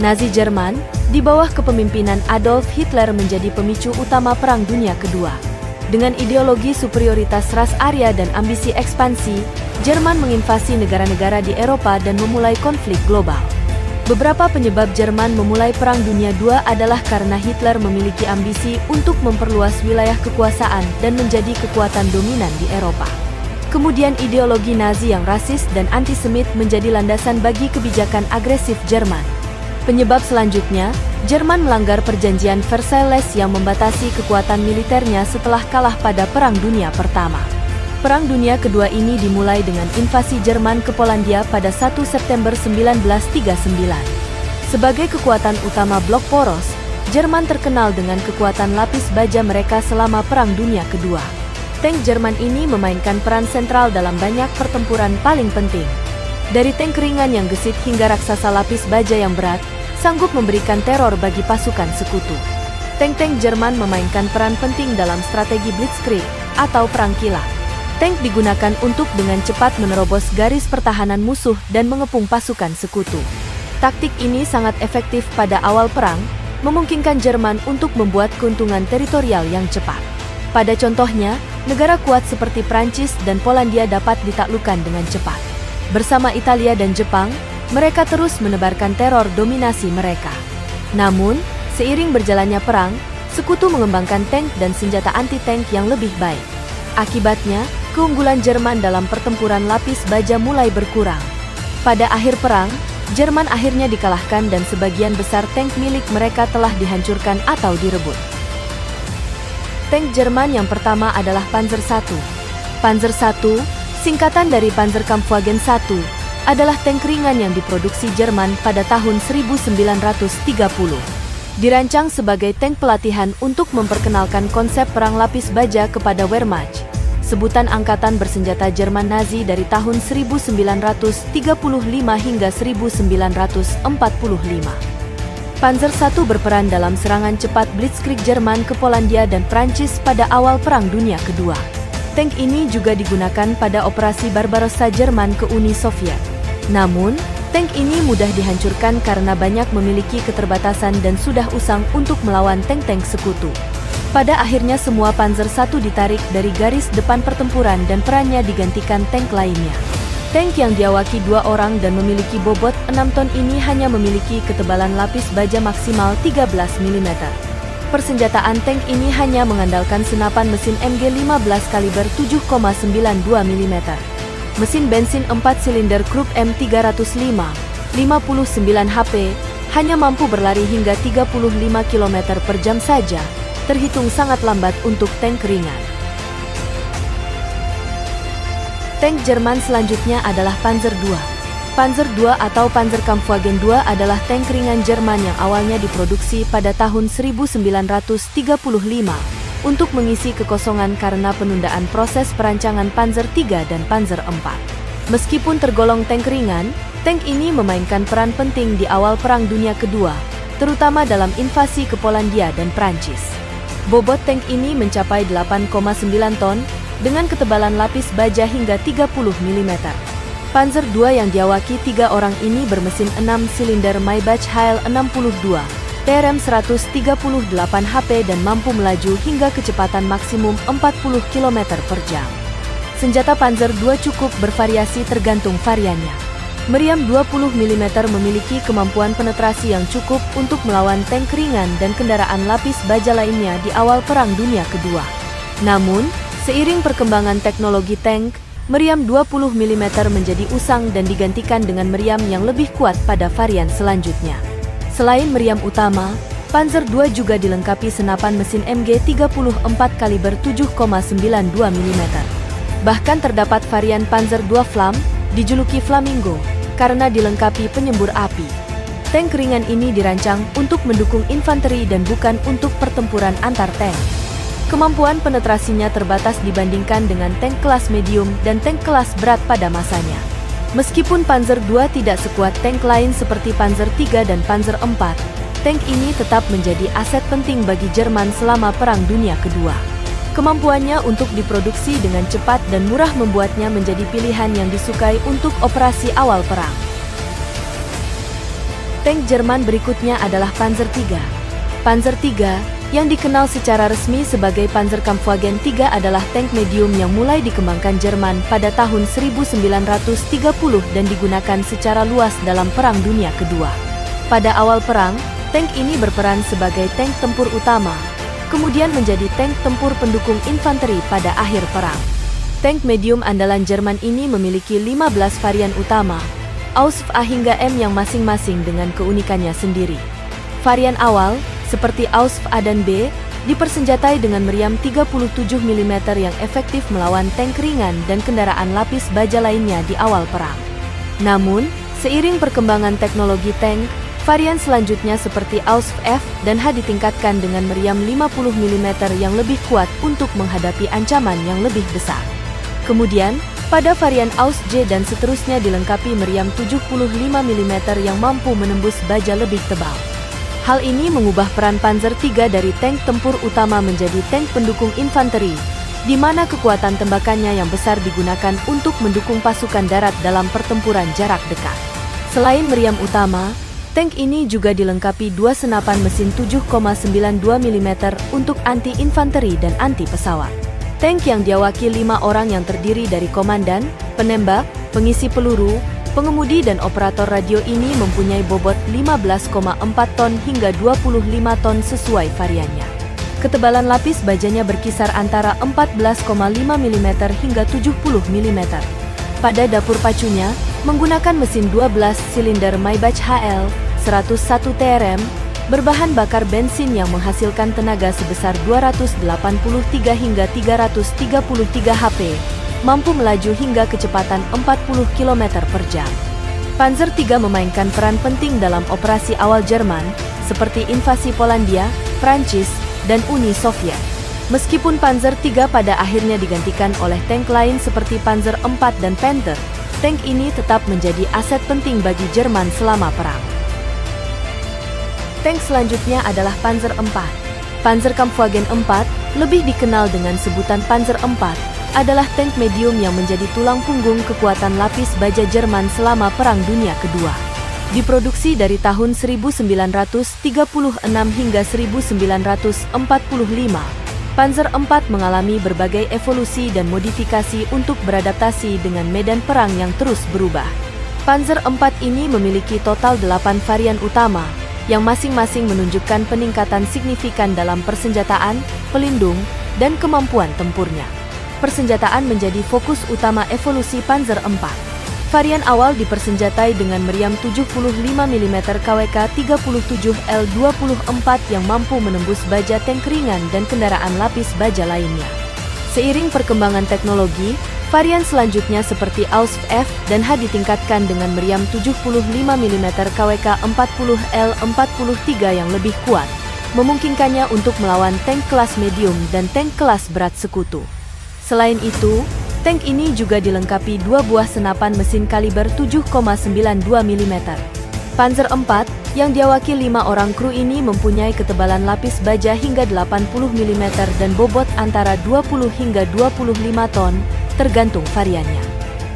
Nazi Jerman, di bawah kepemimpinan Adolf Hitler menjadi pemicu utama Perang Dunia Kedua. Dengan ideologi superioritas ras Arya dan ambisi ekspansi, Jerman menginvasi negara-negara di Eropa dan memulai konflik global. Beberapa penyebab Jerman memulai Perang Dunia II adalah karena Hitler memiliki ambisi untuk memperluas wilayah kekuasaan dan menjadi kekuatan dominan di Eropa. Kemudian ideologi Nazi yang rasis dan antisemit menjadi landasan bagi kebijakan agresif Jerman. Penyebab selanjutnya, Jerman melanggar perjanjian Versailles yang membatasi kekuatan militernya setelah kalah pada Perang Dunia Pertama. Perang Dunia Kedua ini dimulai dengan invasi Jerman ke Polandia pada 1 September 1939. Sebagai kekuatan utama blok poros, Jerman terkenal dengan kekuatan lapis baja mereka selama Perang Dunia Kedua. Tank Jerman ini memainkan peran sentral dalam banyak pertempuran paling penting. Dari tank ringan yang gesit hingga raksasa lapis baja yang berat, sanggup memberikan teror bagi pasukan sekutu. Tank-tank Jerman memainkan peran penting dalam strategi Blitzkrieg atau perang kilat. Tank digunakan untuk dengan cepat menerobos garis pertahanan musuh dan mengepung pasukan sekutu. Taktik ini sangat efektif pada awal perang, memungkinkan Jerman untuk membuat keuntungan teritorial yang cepat. Pada contohnya, negara kuat seperti Prancis dan Polandia dapat ditaklukkan dengan cepat. Bersama Italia dan Jepang, mereka terus menebarkan teror dominasi mereka. Namun, seiring berjalannya perang, sekutu mengembangkan tank dan senjata anti-tank yang lebih baik. Akibatnya, keunggulan Jerman dalam pertempuran lapis baja mulai berkurang. Pada akhir perang, Jerman akhirnya dikalahkan dan sebagian besar tank milik mereka telah dihancurkan atau direbut. Tank Jerman yang pertama adalah Panzer I. Panzer I, singkatan dari Panzerkampfwagen I, adalah tank ringan yang diproduksi Jerman pada tahun 1930. Dirancang sebagai tank pelatihan untuk memperkenalkan konsep perang lapis baja kepada Wehrmacht, sebutan angkatan bersenjata Jerman Nazi dari tahun 1935 hingga 1945. Panzer I berperan dalam serangan cepat Blitzkrieg Jerman ke Polandia dan Prancis pada awal Perang Dunia Kedua. Tank ini juga digunakan pada operasi Barbarossa Jerman ke Uni Soviet. Namun, tank ini mudah dihancurkan karena banyak memiliki keterbatasan dan sudah usang untuk melawan tank-tank sekutu. Pada akhirnya semua Panzer I ditarik dari garis depan pertempuran dan perannya digantikan tank lainnya. Tank yang diawaki 2 orang dan memiliki bobot 6 ton ini hanya memiliki ketebalan lapis baja maksimal 13 mm. Persenjataan tank ini hanya mengandalkan senapan mesin MG15 kaliber 7,92 mm. Mesin bensin 4 silinder Krupp M305, 59 HP, hanya mampu berlari hingga 35 km per jam saja, terhitung sangat lambat untuk tank ringan. Tank Jerman selanjutnya adalah Panzer II. Panzer II atau Panzerkampfwagen II adalah tank ringan Jerman yang awalnya diproduksi pada tahun 1935 untuk mengisi kekosongan karena penundaan proses perancangan Panzer III dan Panzer IV. Meskipun tergolong tank ringan, tank ini memainkan peran penting di awal Perang Dunia Kedua, terutama dalam invasi ke Polandia dan Prancis. Bobot tank ini mencapai 8,9 ton, dengan ketebalan lapis baja hingga 30 mm. Panzer II yang diawaki 3 orang ini bermesin 6 silinder Maybach Heil 62, TRM 138 HP dan mampu melaju hingga kecepatan maksimum 40 km per jam. Senjata Panzer II cukup bervariasi tergantung variannya. Meriam 20 mm memiliki kemampuan penetrasi yang cukup untuk melawan tank ringan dan kendaraan lapis baja lainnya di awal Perang Dunia Kedua. Namun, seiring perkembangan teknologi tank, meriam 20 mm menjadi usang dan digantikan dengan meriam yang lebih kuat pada varian selanjutnya. Selain meriam utama, Panzer II juga dilengkapi senapan mesin MG34 kaliber 7,92 mm. Bahkan terdapat varian Panzer II Flam, dijuluki Flamingo, karena dilengkapi penyembur api. Tank ringan ini dirancang untuk mendukung infanteri dan bukan untuk pertempuran antar tank. Kemampuan penetrasinya terbatas dibandingkan dengan tank kelas medium dan tank kelas berat pada masanya. Meskipun Panzer II tidak sekuat tank lain seperti Panzer III dan Panzer IV, tank ini tetap menjadi aset penting bagi Jerman selama Perang Dunia Kedua. Kemampuannya untuk diproduksi dengan cepat dan murah membuatnya menjadi pilihan yang disukai untuk operasi awal perang. Tank Jerman berikutnya adalah Panzer III. Panzer III, yang dikenal secara resmi sebagai Panzerkampfwagen III adalah tank medium yang mulai dikembangkan Jerman pada tahun 1930 dan digunakan secara luas dalam Perang Dunia Kedua. Pada awal perang, tank ini berperan sebagai tank tempur utama, kemudian menjadi tank tempur pendukung infanteri pada akhir perang. Tank medium andalan Jerman ini memiliki 15 varian utama, Ausf A hingga M yang masing-masing dengan keunikannya sendiri. Varian awal, seperti Ausf A dan B, dipersenjatai dengan meriam 37 mm yang efektif melawan tank ringan dan kendaraan lapis baja lainnya di awal perang. Namun, seiring perkembangan teknologi tank, varian selanjutnya seperti Ausf F dan H ditingkatkan dengan meriam 50 mm yang lebih kuat untuk menghadapi ancaman yang lebih besar. Kemudian, pada varian Aus J dan seterusnya dilengkapi meriam 75 mm yang mampu menembus baja lebih tebal. Hal ini mengubah peran Panzer III dari tank tempur utama menjadi tank pendukung infanteri, di mana kekuatan tembakannya yang besar digunakan untuk mendukung pasukan darat dalam pertempuran jarak dekat. Selain meriam utama, tank ini juga dilengkapi dua senapan mesin 7,92 mm untuk anti-infanteri dan anti-pesawat. Tank yang diawaki 5 orang yang terdiri dari komandan, penembak, pengisi peluru, pengemudi dan operator radio ini mempunyai bobot 15,4 ton hingga 25 ton sesuai variannya. Ketebalan lapis bajanya berkisar antara 14,5 mm hingga 70 mm. Pada dapur pacunya, menggunakan mesin 12 silinder Maybach HL 101 TRM, berbahan bakar bensin yang menghasilkan tenaga sebesar 283 hingga 333 HP, mampu melaju hingga kecepatan 40 km per jam. Panzer III memainkan peran penting dalam operasi awal Jerman, seperti invasi Polandia, Prancis, dan Uni Soviet. Meskipun Panzer III pada akhirnya digantikan oleh tank lain seperti Panzer IV dan Panther, tank ini tetap menjadi aset penting bagi Jerman selama perang. Tank selanjutnya adalah Panzer IV. Panzerkampfwagen IV, lebih dikenal dengan sebutan Panzer IV, adalah tank medium yang menjadi tulang punggung kekuatan lapis baja Jerman selama Perang Dunia Kedua. Diproduksi dari tahun 1936 hingga 1945, Panzer IV mengalami berbagai evolusi dan modifikasi untuk beradaptasi dengan medan perang yang terus berubah. Panzer IV ini memiliki total 8 varian utama, yang masing-masing menunjukkan peningkatan signifikan dalam persenjataan, pelindung, dan kemampuan tempurnya. Persenjataan menjadi fokus utama evolusi Panzer IV. Varian awal dipersenjatai dengan meriam 75 mm KWK 37 L24 yang mampu menembus baja tank ringan dan kendaraan lapis baja lainnya. Seiring perkembangan teknologi, varian selanjutnya seperti Ausf F dan H ditingkatkan dengan meriam 75 mm KWK 40 L43 yang lebih kuat, memungkinkannya untuk melawan tank kelas medium dan tank kelas berat sekutu. Selain itu, tank ini juga dilengkapi 2 buah senapan mesin kaliber 7,92 mm. Panzer IV, yang diawaki 5 orang kru ini mempunyai ketebalan lapis baja hingga 80 mm dan bobot antara 20 hingga 25 ton, tergantung variannya.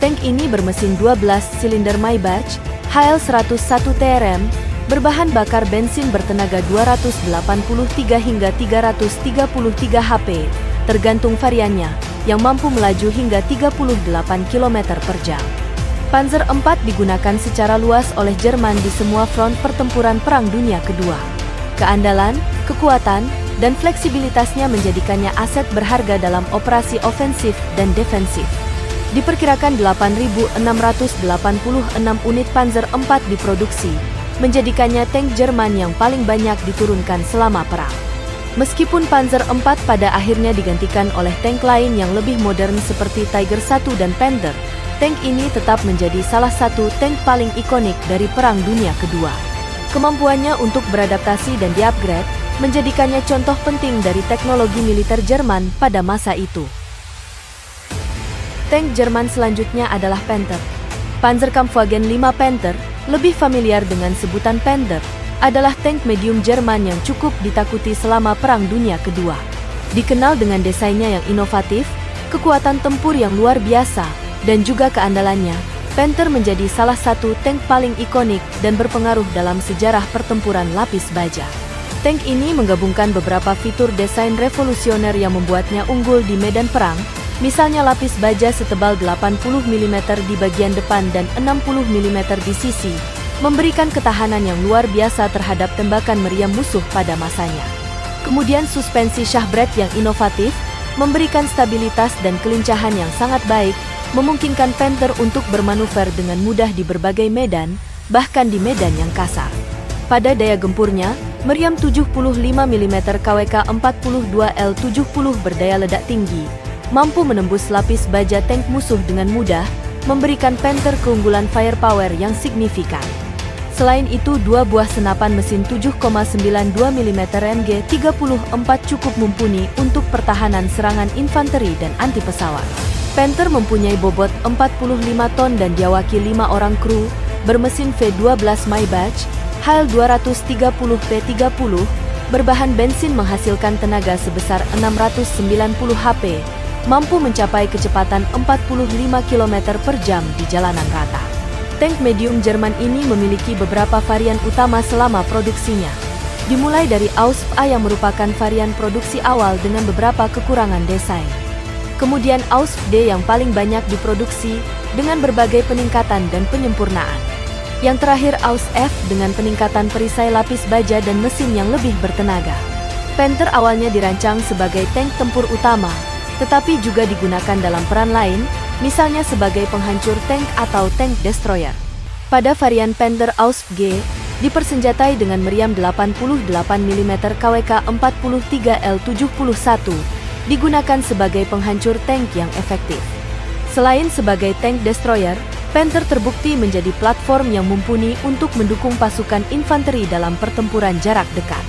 Tank ini bermesin 12 silinder Maybach HL 101 TRM, berbahan bakar bensin bertenaga 283 hingga 333 HP, tergantung variannya, yang mampu melaju hingga 38 km per jam. Panzer IV digunakan secara luas oleh Jerman di semua front pertempuran Perang Dunia Kedua. Keandalan, kekuatan, dan fleksibilitasnya menjadikannya aset berharga dalam operasi ofensif dan defensif. Diperkirakan 8.686 unit Panzer IV diproduksi, menjadikannya tank Jerman yang paling banyak diturunkan selama perang. Meskipun Panzer IV pada akhirnya digantikan oleh tank lain yang lebih modern seperti Tiger I dan Panther, tank ini tetap menjadi salah satu tank paling ikonik dari Perang Dunia Kedua. Kemampuannya untuk beradaptasi dan diupgrade menjadikannya contoh penting dari teknologi militer Jerman pada masa itu. Tank Jerman selanjutnya adalah Panther. Panzerkampfwagen V Panther, lebih familiar dengan sebutan Panther, adalah tank medium Jerman yang cukup ditakuti selama Perang Dunia Kedua. Dikenal dengan desainnya yang inovatif, kekuatan tempur yang luar biasa, dan juga keandalannya, Panther menjadi salah satu tank paling ikonik dan berpengaruh dalam sejarah pertempuran lapis baja. Tank ini menggabungkan beberapa fitur desain revolusioner yang membuatnya unggul di medan perang, misalnya lapis baja setebal 80 mm di bagian depan dan 60 mm di sisi, memberikan ketahanan yang luar biasa terhadap tembakan meriam musuh pada masanya. Kemudian suspensi Shahbrad yang inovatif, memberikan stabilitas dan kelincahan yang sangat baik, memungkinkan Panther untuk bermanuver dengan mudah di berbagai medan, bahkan di medan yang kasar. Pada daya gempurnya, meriam 75 mm KWK 42L70 berdaya ledak tinggi, mampu menembus lapis baja tank musuh dengan mudah, memberikan Panther keunggulan firepower yang signifikan. Selain itu, dua buah senapan mesin 7,92 mm MG34 cukup mumpuni untuk pertahanan serangan infanteri dan anti pesawat. Panther mempunyai bobot 45 ton dan diawaki 5 orang kru, bermesin V12 Maybach, HL 230 P30, berbahan bensin menghasilkan tenaga sebesar 690 HP, mampu mencapai kecepatan 45 km per jam di jalanan rata. Tank medium Jerman ini memiliki beberapa varian utama selama produksinya. Dimulai dari Ausf A yang merupakan varian produksi awal dengan beberapa kekurangan desain. Kemudian Ausf D yang paling banyak diproduksi dengan berbagai peningkatan dan penyempurnaan. Yang terakhir Ausf F dengan peningkatan perisai lapis baja dan mesin yang lebih bertenaga. Panther awalnya dirancang sebagai tank tempur utama, tetapi juga digunakan dalam peran lain, misalnya sebagai penghancur tank atau tank destroyer. Pada varian Panther Ausf G, dipersenjatai dengan meriam 88 mm KWK 43L71, digunakan sebagai penghancur tank yang efektif. Selain sebagai tank destroyer, Panther terbukti menjadi platform yang mumpuni untuk mendukung pasukan infanteri dalam pertempuran jarak dekat.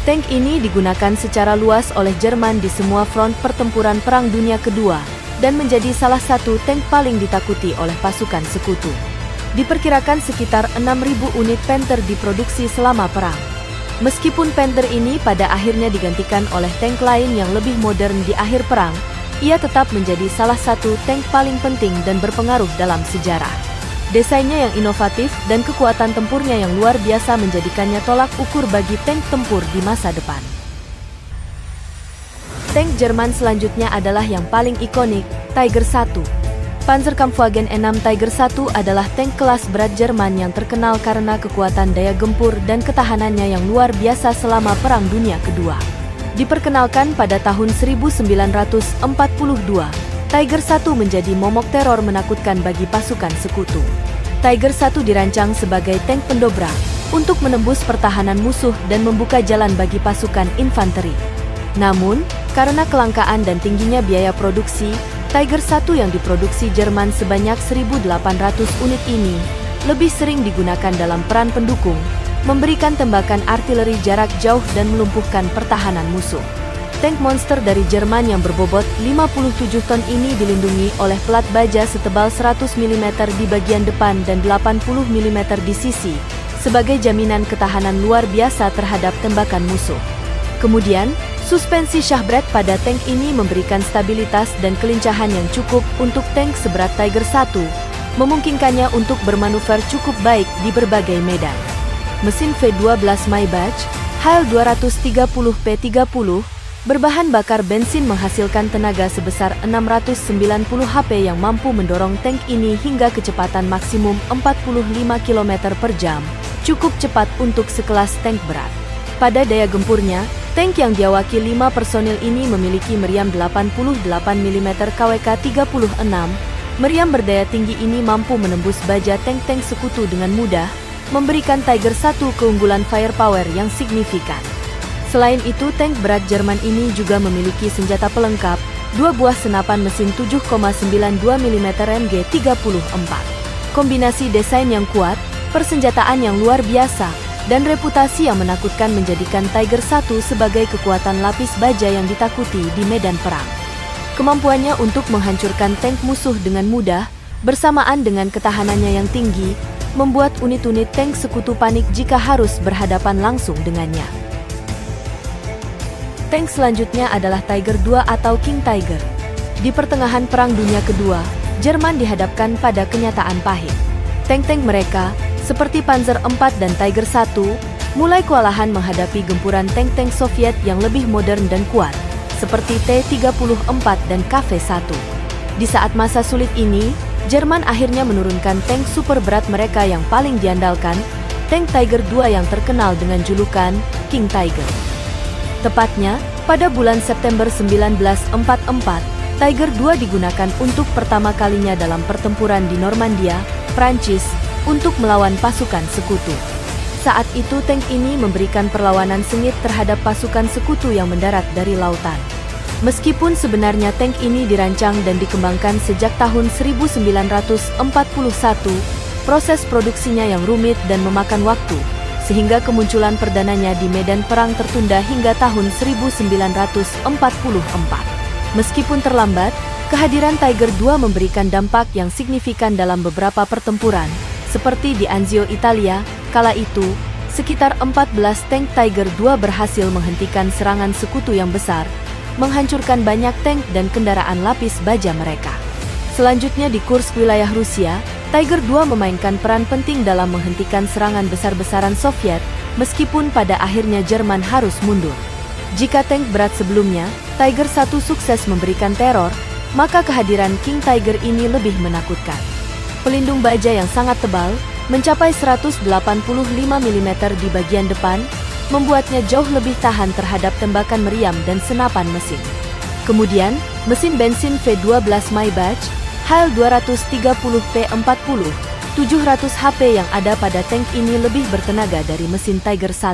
Tank ini digunakan secara luas oleh Jerman di semua front pertempuran Perang Dunia Kedua dan menjadi salah satu tank paling ditakuti oleh pasukan sekutu. Diperkirakan sekitar 6.000 unit Panther diproduksi selama perang. Meskipun Panther ini pada akhirnya digantikan oleh tank lain yang lebih modern di akhir perang, ia tetap menjadi salah satu tank paling penting dan berpengaruh dalam sejarah. Desainnya yang inovatif dan kekuatan tempurnya yang luar biasa menjadikannya tolak ukur bagi tank tempur di masa depan. Tank Jerman selanjutnya adalah yang paling ikonik, Tiger I. Panzerkampfwagen 6 Tiger I adalah tank kelas berat Jerman yang terkenal karena kekuatan daya gempur dan ketahanannya yang luar biasa selama Perang Dunia Kedua. Diperkenalkan pada tahun 1942, Tiger I menjadi momok teror menakutkan bagi pasukan sekutu. Tiger I dirancang sebagai tank pendobrak untuk menembus pertahanan musuh dan membuka jalan bagi pasukan infanteri. Namun, karena kelangkaan dan tingginya biaya produksi, Tiger I yang diproduksi Jerman sebanyak 1.800 unit ini lebih sering digunakan dalam peran pendukung, memberikan tembakan artileri jarak jauh dan melumpuhkan pertahanan musuh. Tank monster dari Jerman yang berbobot 57 ton ini dilindungi oleh plat baja setebal 100 mm di bagian depan dan 80 mm di sisi, sebagai jaminan ketahanan luar biasa terhadap tembakan musuh. Kemudian, suspensi Shahbrad pada tank ini memberikan stabilitas dan kelincahan yang cukup untuk tank seberat Tiger I, memungkinkannya untuk bermanuver cukup baik di berbagai medan. Mesin V12 Maybach, HL 230 P30, berbahan bakar bensin menghasilkan tenaga sebesar 690 HP yang mampu mendorong tank ini hingga kecepatan maksimum 45 km per jam, cukup cepat untuk sekelas tank berat. Pada daya gempurnya, tank yang diawaki 5 personil ini memiliki meriam 88 mm KWK 36. Meriam berdaya tinggi ini mampu menembus baja tank-tank sekutu dengan mudah, memberikan Tiger I keunggulan firepower yang signifikan. Selain itu, tank berat Jerman ini juga memiliki senjata pelengkap, 2 buah senapan mesin 7,92 mm MG34. Kombinasi desain yang kuat, persenjataan yang luar biasa, dan reputasi yang menakutkan menjadikan Tiger I sebagai kekuatan lapis baja yang ditakuti di medan perang. Kemampuannya untuk menghancurkan tank musuh dengan mudah, bersamaan dengan ketahanannya yang tinggi, membuat unit-unit tank sekutu panik jika harus berhadapan langsung dengannya. Tank selanjutnya adalah Tiger II atau King Tiger. Di pertengahan Perang Dunia Kedua, Jerman dihadapkan pada kenyataan pahit. Tank-tank mereka, seperti Panzer IV dan Tiger I, mulai kewalahan menghadapi gempuran tank-tank Soviet yang lebih modern dan kuat, seperti T-34 dan KV-1. Di saat masa sulit ini, Jerman akhirnya menurunkan tank super berat mereka yang paling diandalkan, tank Tiger II yang terkenal dengan julukan King Tiger. Tepatnya, pada bulan September 1944, Tiger II digunakan untuk pertama kalinya dalam pertempuran di Normandia, Prancis, untuk melawan pasukan sekutu. Saat itu tank ini memberikan perlawanan sengit terhadap pasukan sekutu yang mendarat dari lautan. Meskipun sebenarnya tank ini dirancang dan dikembangkan sejak tahun 1941, proses produksinya yang rumit dan memakan waktu, sehingga kemunculan perdananya di medan perang tertunda hingga tahun 1944. Meskipun terlambat, kehadiran Tiger II memberikan dampak yang signifikan dalam beberapa pertempuran, seperti di Anzio, Italia. Kala itu, sekitar 14 tank Tiger II berhasil menghentikan serangan sekutu yang besar, menghancurkan banyak tank dan kendaraan lapis baja mereka. Selanjutnya di Kursk, wilayah Rusia, Tiger II memainkan peran penting dalam menghentikan serangan besar-besaran Soviet, meskipun pada akhirnya Jerman harus mundur. Jika tank berat sebelumnya, Tiger I sukses memberikan teror, maka kehadiran King Tiger ini lebih menakutkan. Pelindung baja yang sangat tebal, mencapai 185 mm di bagian depan, membuatnya jauh lebih tahan terhadap tembakan meriam dan senapan mesin. Kemudian, mesin bensin V12 Maybach, HL 230P40, 700 HP yang ada pada tank ini lebih bertenaga dari mesin Tiger I.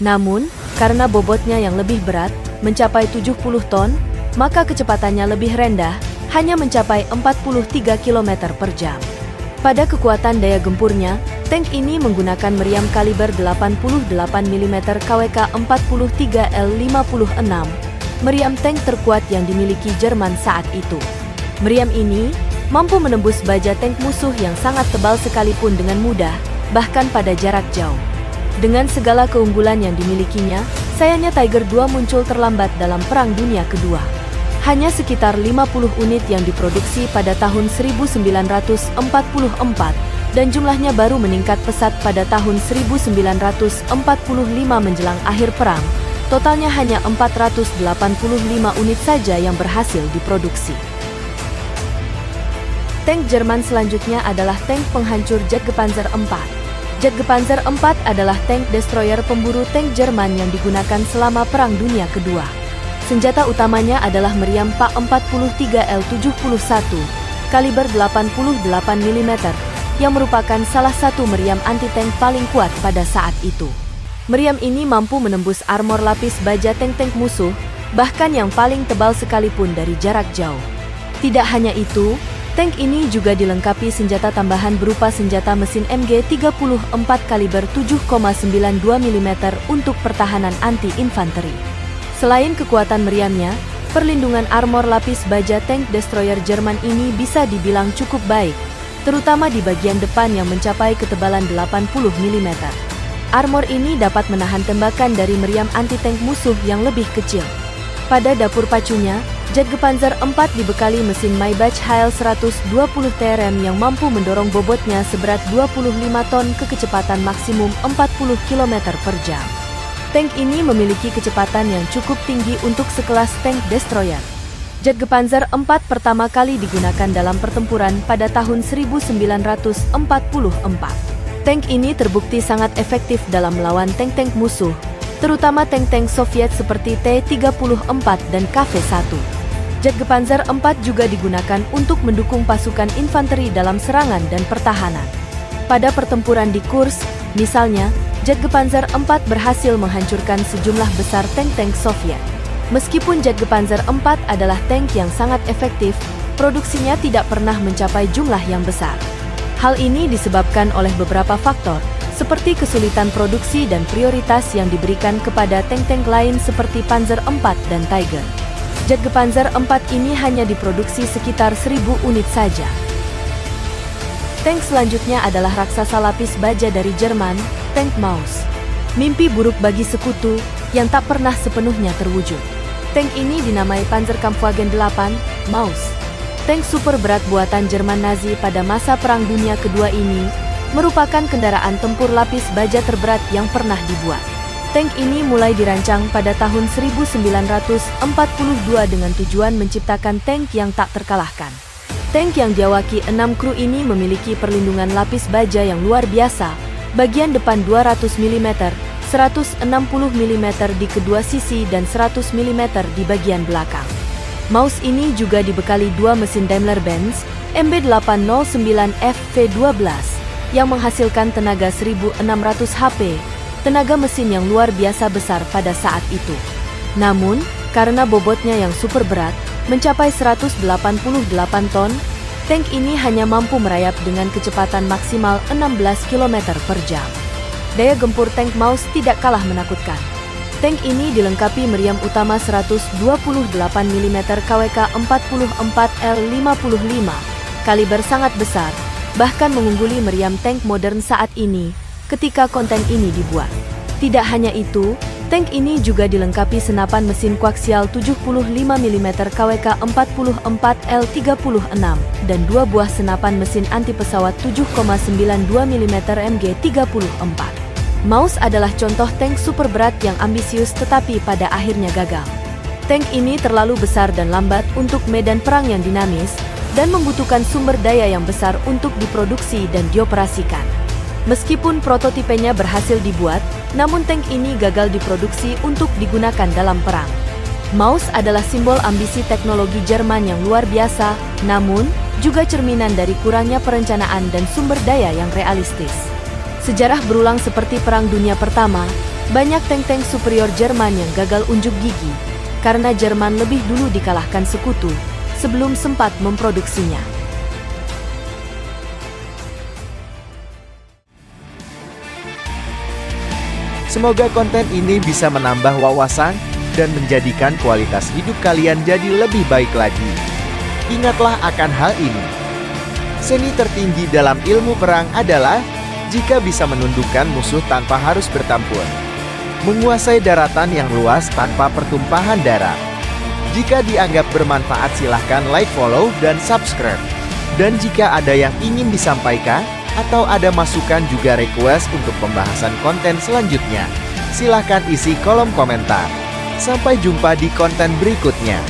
Namun, karena bobotnya yang lebih berat, mencapai 70 ton, maka kecepatannya lebih rendah, hanya mencapai 43 km per jam. Pada kekuatan daya gempurnya, tank ini menggunakan meriam kaliber 88 mm KWK 43L56, meriam tank terkuat yang dimiliki Jerman saat itu. Meriam ini mampu menembus baja tank musuh yang sangat tebal sekalipun dengan mudah, bahkan pada jarak jauh. Dengan segala keunggulan yang dimilikinya, sayangnya Tiger II muncul terlambat dalam Perang Dunia Kedua. Hanya sekitar 50 unit yang diproduksi pada tahun 1944, dan jumlahnya baru meningkat pesat pada tahun 1945 menjelang akhir perang. Totalnya hanya 485 unit saja yang berhasil diproduksi. Tank Jerman selanjutnya adalah tank penghancur Jagdgepanzer IV. Jagdgepanzer IV adalah tank destroyer pemburu tank Jerman yang digunakan selama Perang Dunia Kedua. Senjata utamanya adalah meriam PA-43L71, kaliber 88 mm, yang merupakan salah satu meriam anti-tank paling kuat pada saat itu. Meriam ini mampu menembus armor lapis baja tank-tank musuh, bahkan yang paling tebal sekalipun dari jarak jauh. Tidak hanya itu, tank ini juga dilengkapi senjata tambahan berupa senjata mesin MG34 kaliber 7,92 mm untuk pertahanan anti-infanteri. Selain kekuatan meriamnya, perlindungan armor lapis baja tank destroyer Jerman ini bisa dibilang cukup baik, terutama di bagian depan yang mencapai ketebalan 80 mm. Armor ini dapat menahan tembakan dari meriam anti-tank musuh yang lebih kecil. Pada dapur pacunya, Jagdgepanzer IV dibekali mesin Maybach HL 120 TRM yang mampu mendorong bobotnya seberat 25 ton ke kecepatan maksimum 40 km per jam. Tank ini memiliki kecepatan yang cukup tinggi untuk sekelas tank destroyer. Jagdgepanzer IV pertama kali digunakan dalam pertempuran pada tahun 1944. Tank ini terbukti sangat efektif dalam melawan tank-tank musuh, terutama tank-tank Soviet seperti T-34 dan KV-1. Jagdgepanzer IV juga digunakan untuk mendukung pasukan infanteri dalam serangan dan pertahanan. Pada pertempuran di Kursk, misalnya, Jagdgepanzer IV berhasil menghancurkan sejumlah besar tank-tank Soviet. Meskipun Jagdgepanzer IV adalah tank yang sangat efektif, produksinya tidak pernah mencapai jumlah yang besar. Hal ini disebabkan oleh beberapa faktor, seperti kesulitan produksi dan prioritas yang diberikan kepada tank-tank lain seperti Panzer IV dan Tiger. Jagdgepanzer IV ini hanya diproduksi sekitar 1.000 unit saja. Tank selanjutnya adalah raksasa lapis baja dari Jerman, tank Maus. Mimpi buruk bagi sekutu yang tak pernah sepenuhnya terwujud. Tank ini dinamai Panzerkampfwagen 8, Maus. Tank super berat buatan Jerman Nazi pada masa Perang Dunia Kedua ini merupakan kendaraan tempur lapis baja terberat yang pernah dibuat. Tank ini mulai dirancang pada tahun 1942 dengan tujuan menciptakan tank yang tak terkalahkan. Tank yang diawaki 6 kru ini memiliki perlindungan lapis baja yang luar biasa, bagian depan 200 mm, 160 mm di kedua sisi dan 100 mm di bagian belakang. Maus ini juga dibekali dua mesin Daimler-Benz MB809FV12 yang menghasilkan tenaga 1600 HP, tenaga mesin yang luar biasa besar pada saat itu. Namun, karena bobotnya yang super berat, mencapai 188 ton, tank ini hanya mampu merayap dengan kecepatan maksimal 16 km per jam. Daya gempur tank Maus tidak kalah menakutkan. Tank ini dilengkapi meriam utama 128 mm KWK 44L55, kaliber sangat besar, bahkan mengungguli meriam tank modern saat ini ketika konten ini dibuat. Tidak hanya itu, tank ini juga dilengkapi senapan mesin koaksial 75 mm KWK 44L36 dan dua buah senapan mesin anti pesawat 7,92 mm MG34. Maus adalah contoh tank super berat yang ambisius tetapi pada akhirnya gagal. Tank ini terlalu besar dan lambat untuk medan perang yang dinamis dan membutuhkan sumber daya yang besar untuk diproduksi dan dioperasikan. Meskipun prototipenya berhasil dibuat, namun tank ini gagal diproduksi untuk digunakan dalam perang. Maus adalah simbol ambisi teknologi Jerman yang luar biasa, namun juga cerminan dari kurangnya perencanaan dan sumber daya yang realistis. Sejarah berulang seperti Perang Dunia Pertama, banyak tank-tank superior Jerman yang gagal unjuk gigi, karena Jerman lebih dulu dikalahkan sekutu, sebelum sempat memproduksinya. Semoga konten ini bisa menambah wawasan dan menjadikan kualitas hidup kalian jadi lebih baik lagi. Ingatlah akan hal ini. Seni tertinggi dalam ilmu perang adalah jika bisa menundukkan musuh tanpa harus bertempur, menguasai daratan yang luas tanpa pertumpahan darah. Jika dianggap bermanfaat silahkan like, follow, dan subscribe. Dan jika ada yang ingin disampaikan, atau ada masukan juga request untuk pembahasan konten selanjutnya, silahkan isi kolom komentar. Sampai jumpa di konten berikutnya.